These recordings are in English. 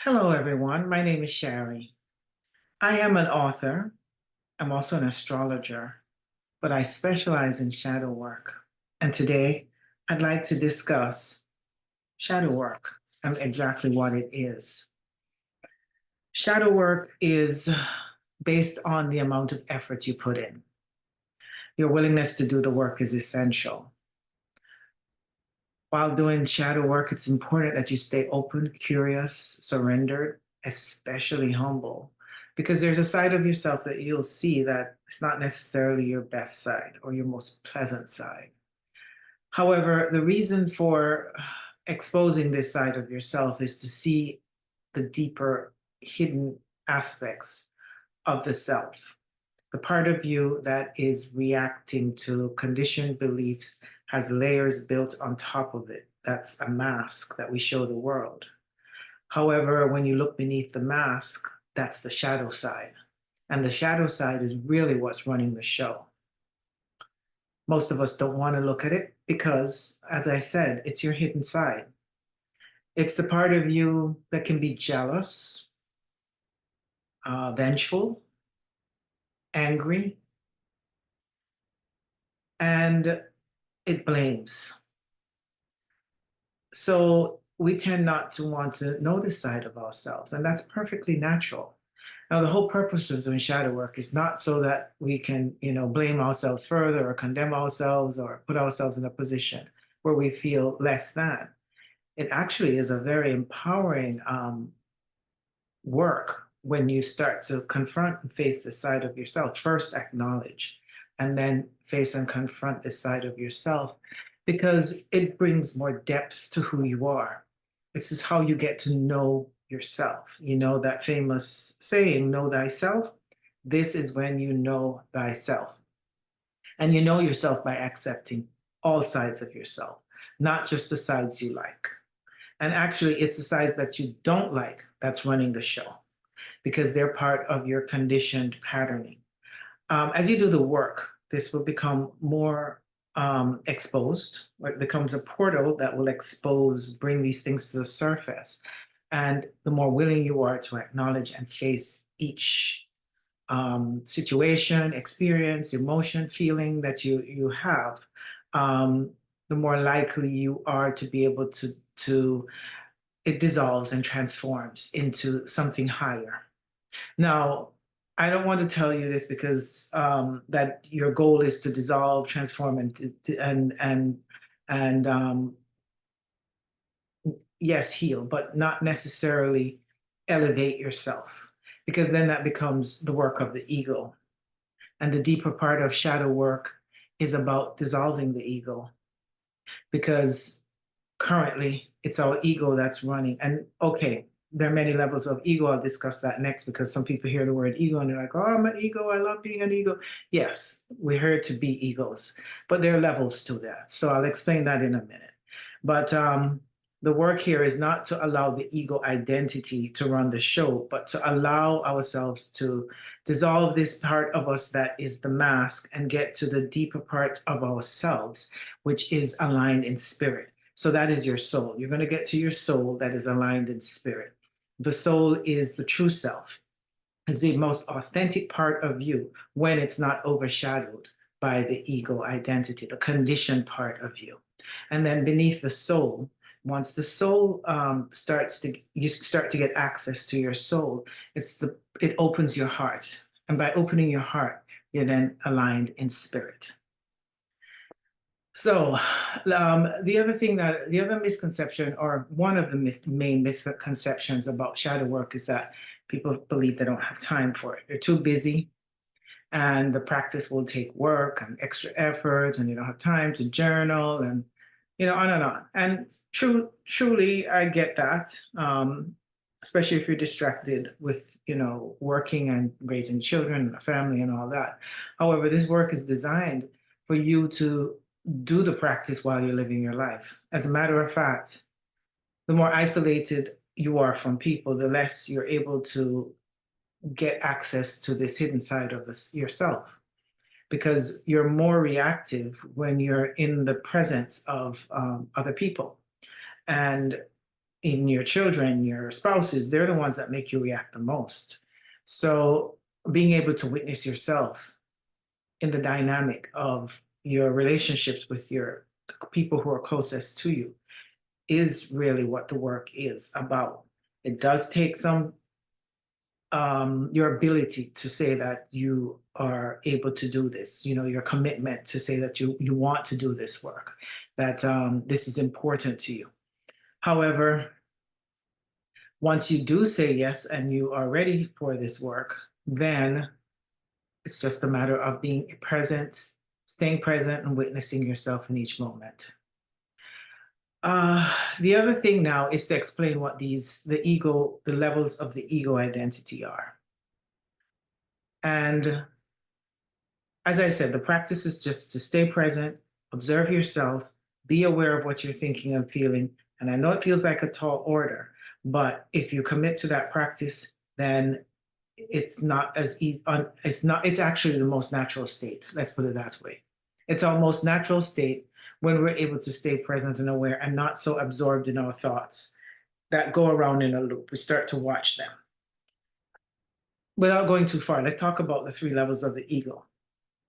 Hello, everyone. My name is Sharrie. I am an author. I'm also an astrologer, but I specialize in shadow work. And today, I'd like to discuss shadow work and exactly what it is. Shadow work is based on the amount of effort you put in. Your willingness to do the work is essential. While doing shadow work, it's important that you stay open, curious, surrendered, especially humble, because there's a side of yourself that you'll see that it's not necessarily your best side or your most pleasant side. However, the reason for exposing this side of yourself is to see the deeper hidden aspects of the self. The part of you that is reacting to conditioned beliefs has layers built on top of it. That's a mask that we show the world. However, when you look beneath the mask, that's the shadow side. And the shadow side is really what's running the show. Most of us don't want to look at it because, as I said, it's your hidden side. It's the part of you that can be jealous, vengeful, angry, and it blames. So we tend not to want to know this side of ourselves, and that's perfectly natural. Now, the whole purpose of doing shadow work is not so that we can, blame ourselves further or condemn ourselves or put ourselves in a position where we feel less than. It actually is a very empowering work when you start to confront and face the side of yourself. First, acknowledge, and then face and confront this side of yourself because it brings more depth to who you are. This is how you get to know yourself. You know that famous saying, know thyself? This is when you know thyself. And you know yourself by accepting all sides of yourself, not just the sides you like. And actually, it's the sides that you don't like that's running the show because they're part of your conditioned patterning. As you do the work, this will become more exposed. It becomes a portal that will expose, bring these things to the surface. And the more willing you are to acknowledge and face each situation, experience, emotion, feeling that you have, the more likely you are to be able to it dissolves and transforms into something higher. Now, I don't want to tell you this because that your goal is to dissolve, transform, and yes, heal, but not necessarily elevate yourself, because then that becomes the work of the ego. And the deeper part of shadow work is about dissolving the ego, because currently it's our ego that's running. And okay, there are many levels of ego. I'll discuss that next because some people hear the word ego and they're like, oh, I'm an ego. I love being an ego. Yes, we're here to be egos, but there are levels to that. So I'll explain that in a minute. But the work here is not to allow the ego identity to run the show, but to allow ourselves to dissolve this part of us that is the mask and get to the deeper part of ourselves, which is aligned in spirit. So that is your soul. You're going to get to your soul that is aligned in spirit. The soul is the true self, is the most authentic part of you when it's not overshadowed by the ego identity, the conditioned part of you. And then beneath the soul, once the soul you start to get access to your soul, it opens your heart. And by opening your heart, you're then aligned in spirit. So the other misconception, or one of the main misconceptions about shadow work, is that people believe they don't have time for it. They're too busy, and the practice will take work and extra effort, and you don't have time to journal, and on and on. And truly, I get that, especially if you're distracted with working and raising children and a family and all that. However, this work is designed for you to do the practice while you're living your life. As a matter of fact, the more isolated you are from people, the less you're able to get access to this hidden side of yourself, because you're more reactive when you're in the presence of other people. And even your children, your spouses, they're the ones that make you react the most. So being able to witness yourself in the dynamic of your relationships with your people who are closest to you is really what the work is about. It does take some your ability to say that you are able to do this, your commitment to say that you want to do this work, that this is important to you. However, once you do say yes and you are ready for this work, then it's just a matter of being present, staying present, and witnessing yourself in each moment. The other thing now is to explain what the levels of the ego identity are. And as I said, the practice is just to stay present, observe yourself, be aware of what you're thinking and feeling. And I know it feels like a tall order, but if you commit to that practice, then it's not as easy. It's actually the most natural state. Let's put it that way. It's our most natural state when we're able to stay present and aware and not so absorbed in our thoughts that go around in a loop. We start to watch them. Without going too far, let's talk about the 3 levels of the ego.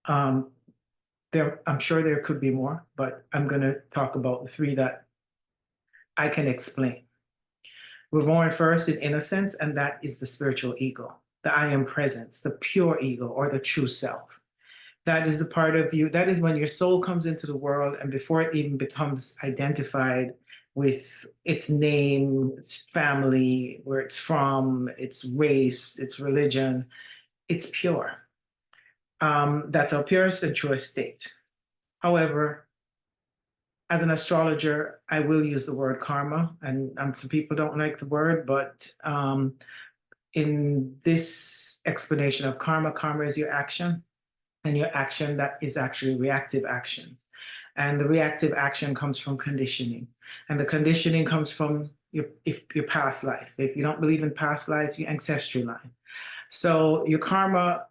I'm sure there could be more, but I'm going to talk about the 3 that I can explain. We're born first in innocence, and that is the spiritual ego, the I am presence, the pure ego, or the true self. That is the part of you, that is when your soul comes into the world, and before it even becomes identified with its name, its family, where it's from, its race, its religion, it's pure. That's our purest and truest state. However, as an astrologer, I will use the word karma, and some people don't like the word, but in this explanation of karma, karma is your action, and your action that is actually reactive action. And the reactive action comes from conditioning, and the conditioning comes from your past life. If you don't believe in past life, your ancestry line. So your karma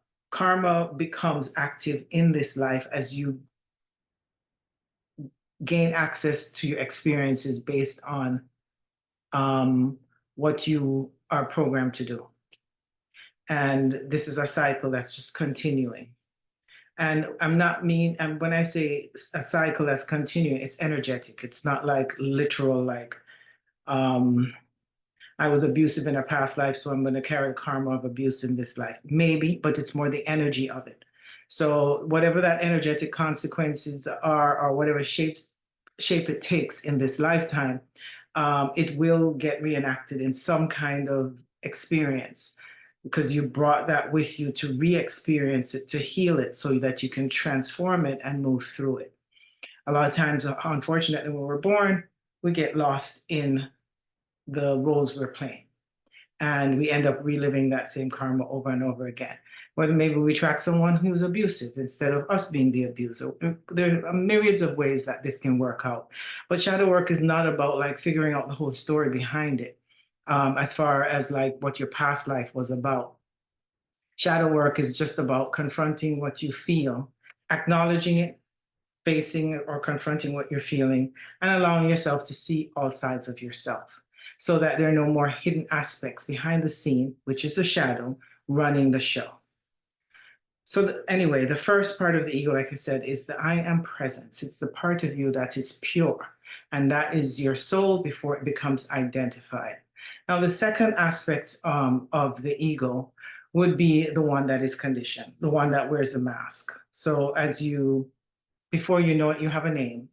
becomes active in this life as you gain access to your experiences based on what you are programmed to do. And this is a cycle that's just continuing. And and when I say a cycle that's continuing, it's energetic. It's not like literal, like, I was abusive in a past life, so I'm going to carry the karma of abuse in this life. Maybe, but it's more the energy of it. So whatever that energetic consequences are, or whatever shape it takes in this lifetime, it will get reenacted in some kind of experience, because you brought that with you to re-experience it, to heal it, so that you can transform it and move through it. A lot of times, unfortunately, when we're born, we get lost in the roles we're playing, and we end up reliving that same karma over and over again. Whether maybe we track someone who's abusive instead of us being the abuser. There are myriads of ways that this can work out. But shadow work is not about like figuring out the whole story behind it, as far as like what your past life was about. Shadow work is just about confronting what you feel, acknowledging it, facing or confronting what you're feeling, and allowing yourself to see all sides of yourself, so that there are no more hidden aspects behind the scene, which is the shadow, running the show. So anyway, the first part of the ego, like I said, is the I am presence. It's the part of you that is pure, and that is your soul before it becomes identified. Now, the second aspect of the ego would be the one that is conditioned, the one that wears the mask. So before you know it, you have a name,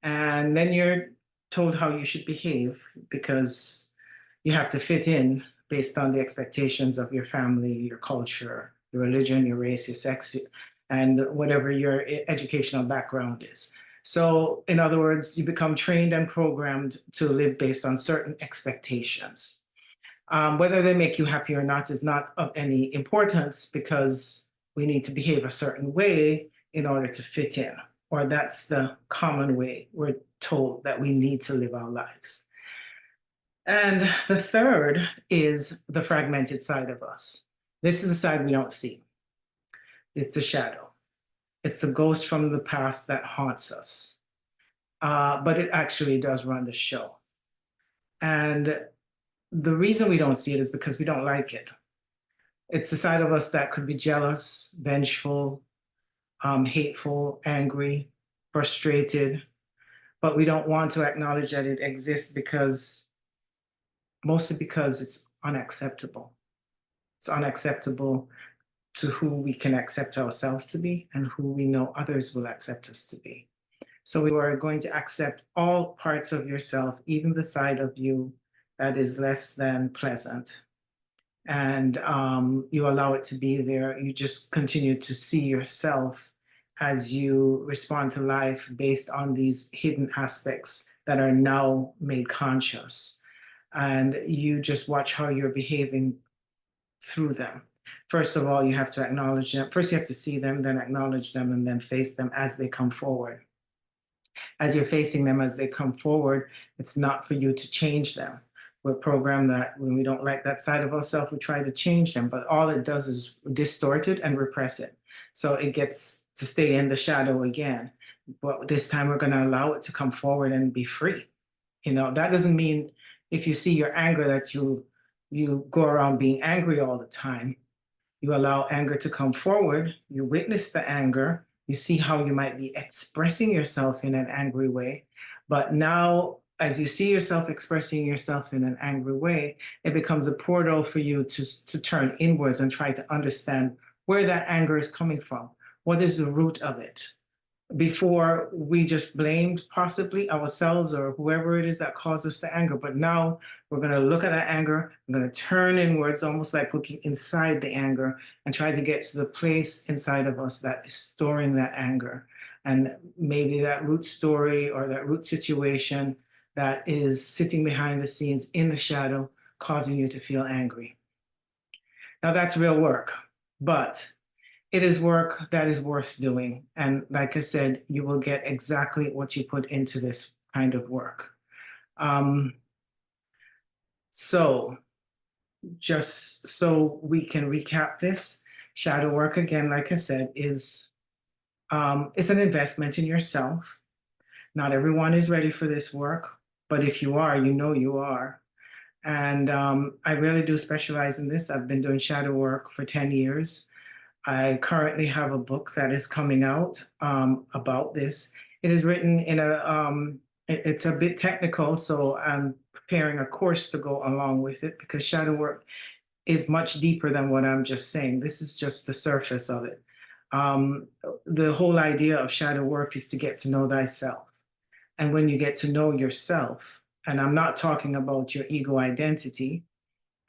and then you're told how you should behave because you have to fit in based on the expectations of your family, your culture, your religion, your race, your sex, and whatever your educational background is. So in other words, you become trained and programmed to live based on certain expectations. Whether they make you happy or not is not of any importance, because we need to behave a certain way in order to fit in, or that's the common way we're told that we need to live our lives. And the third is the fragmented side of us. This is the side we don't see. It's the shadow. It's the ghost from the past that haunts us. But it actually does run the show. And the reason we don't see it is because we don't like it. It's the side of us that could be jealous, vengeful, hateful, angry, frustrated, but we don't want to acknowledge that it exists because mostly because it's unacceptable. It's unacceptable to who we can accept ourselves to be and who we know others will accept us to be. So we are going to accept all parts of yourself, even the side of you that is less than pleasant. And you allow it to be there. You just continue to see yourself as you respond to life based on these hidden aspects that are now made conscious. And you just watch how you're behaving through them. First of all, you have to acknowledge them. First, you have to see them, then acknowledge them, and then face them as they come forward. As you're facing them as they come forward, it's not for you to change them. We're programmed that when we don't like that side of ourselves, we try to change them, but all it does is distort it and repress it. So it gets to stay in the shadow again. But this time we're going to allow it to come forward and be free. You know, that doesn't mean if you see your anger that you go around being angry all the time. You allow anger to come forward, you witness the anger, you see how you might be expressing yourself in an angry way. But now, as you see yourself expressing yourself in an angry way, it becomes a portal for you to turn inwards and try to understand where that anger is coming from. What is the root of it? Before we just blamed possibly ourselves or whoever it is that caused us the anger. But now we're going to look at that anger, we're going to turn inwards, almost like looking inside the anger and try to get to the place inside of us that is storing that anger. And maybe that root story or that root situation that is sitting behind the scenes in the shadow, causing you to feel angry. Now that's real work, but it is work that is worth doing. And like I said, you will get exactly what you put into this kind of work. So just so we can recap this, shadow work, again, like I said, is it's an investment in yourself. Not everyone is ready for this work, but if you are, you know you are. And I really do specialize in this. I've been doing shadow work for 10 years. I currently have a book that is coming out about this. It is written in it's a bit technical, so I'm preparing a course to go along with it because shadow work is much deeper than what I'm just saying. This is just the surface of it. The whole idea of shadow work is to get to know thyself. And when you get to know yourself, and I'm not talking about your ego identity,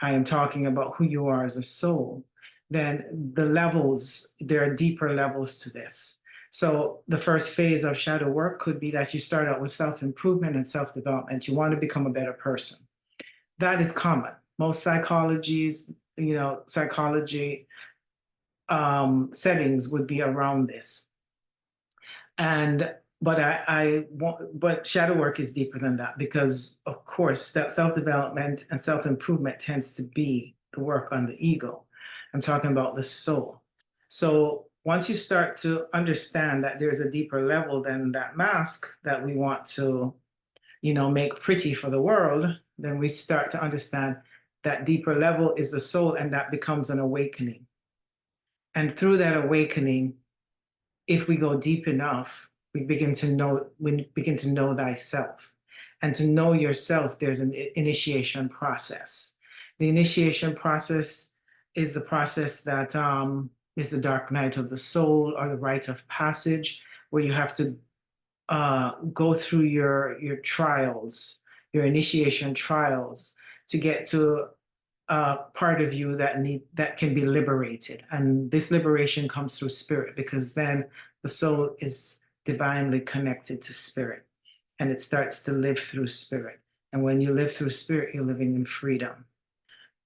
I am talking about who you are as a soul, then the levels, there are deeper levels to this. So the first phase of shadow work could be that you start out with self-improvement and self-development. You want to become a better person. That is common. Most psychology settings would be around this. And but shadow work is deeper than that because, of course, that self-development and self-improvement tends to be the work on the ego. I'm talking about the soul. So once you start to understand that there's a deeper level than that mask that we want to, make pretty for the world, then we start to understand that deeper level is the soul, and that becomes an awakening. And through that awakening, if we go deep enough, we begin to know thyself. And to know yourself, there's an initiation process. The initiation process is the process that is the dark night of the soul, or the rite of passage, where you have to go through your trials, your initiation trials, to get to part of you that can be liberated. And this liberation comes through spirit, because then the soul is divinely connected to spirit, and it starts to live through spirit. And when you live through spirit, you're living in freedom.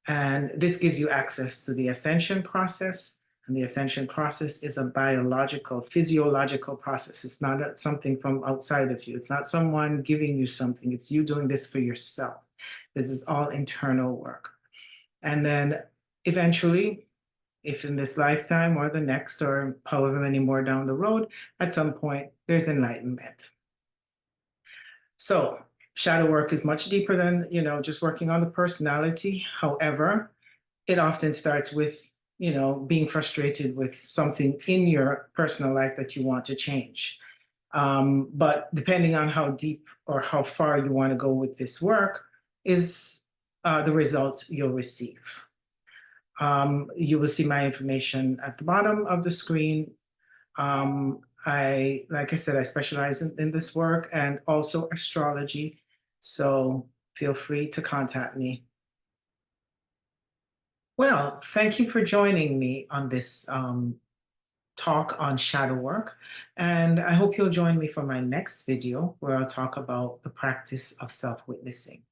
And this gives you access to the ascension process. And the ascension process is a biological, physiological process. It's not something from outside of you. It's not someone giving you something. It's you doing this for yourself. This is all internal work. And then eventually, if in this lifetime or the next, or however many more down the road, at some point, there's enlightenment. So Shadow work is much deeper than, just working on the personality. However, it often starts with, being frustrated with something in your personal life that you want to change. But depending on how deep or how far you want to go with this work, is the result you'll receive. You will see my information at the bottom of the screen. Like I said, I specialize in this work and also astrology. So feel free to contact me. Well, thank you for joining me on this talk on shadow work. And I hope you'll join me for my next video where I'll talk about the practice of self-witnessing.